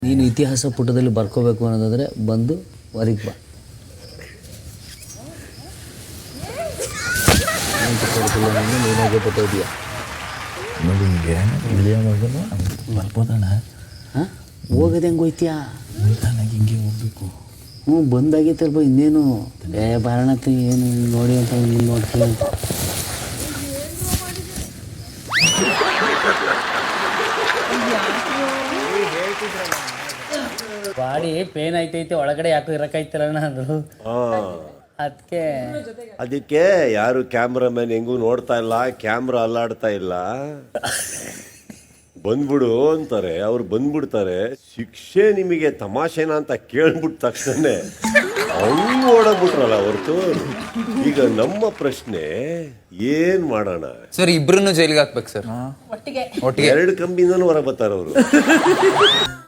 ನೀನು ಇತಿಹಾಸ ಪುಟದಲ್ಲಿ ಬರ್ಕೋಬೇಕು ಅನ್ನೋದಾದರೆ ಬಂದು ಹೊರಗೆ ಬಾ. ನೀನಾಗೆ ಬರ್ತೋದೀಯ ನೋಡಿ ಹಿಂಗೆ ಇಳಿಯೋ ಮೊದಲು ಬರ್ಬೋದಣ್ಣ. ಹಾಂ ಹೋಗೋದು ಹೆಂಗೆ ಹೋಯ್ತೀಯಾ? ನಿಧಾನಾಗಿ ಹಿಂಗೆ ಹೋಗ್ಬೇಕು. ಹ್ಞೂ ಬಂದಾಗೈತಲ್ವ ಇನ್ನೇನು ಬಾರಣತಿ ಏನು ನೋಡಿ ಅಂತ ನೀನು ನೋಡ್ತೀನಿ ಅಂತ. ಬಾಡಿ ಪೇನ್ ಆಯ್ತೈತೆ ಒಳಗಡೆ ಯಾಕೋ ಇರಕ್ಕಾಯ್ತಿರಣ್ಣ ಅಂದರು. ಅದಕ್ಕೆ ಯಾರು ಕ್ಯಾಮ್ರಾಮನ್ ಹೆಂಗೂ ನೋಡ್ತಾ ಇಲ್ಲ, ಕ್ಯಾಮ್ರಾ ಅಲ್ಲಾಡ್ತಾ ಇಲ್ಲ. ಬಂದ್ಬಿಡು ಅಂತಾರೆ, ಅವ್ರು ಬಂದ್ಬಿಡ್ತಾರೆ. ಶಿಕ್ಷೆ ನಿಮಗೆ ತಮಾಷೆನ ಅಂತ ಕೇಳ್ಬಿಟ್ಟ ತಕ್ಷಣ ಹಂಗ್ ಓಡಾಗ್ಬಿಟ್ರಲ್ಲ ಹೊರತು. ಈಗ ನಮ್ಮ ಪ್ರಶ್ನೆ ಏನ್ ಮಾಡೋಣ ಸರ್? ಇಬ್ರು ಜೈಲಿಗೆ ಹಾಕ್ಬೇಕು ಸರ್, ಒಟ್ಟಿಗೆ 2 ಕಂಬಿಯಿಂದನೂ ಹೊರ ಬರ್ತಾರ ಅವರು.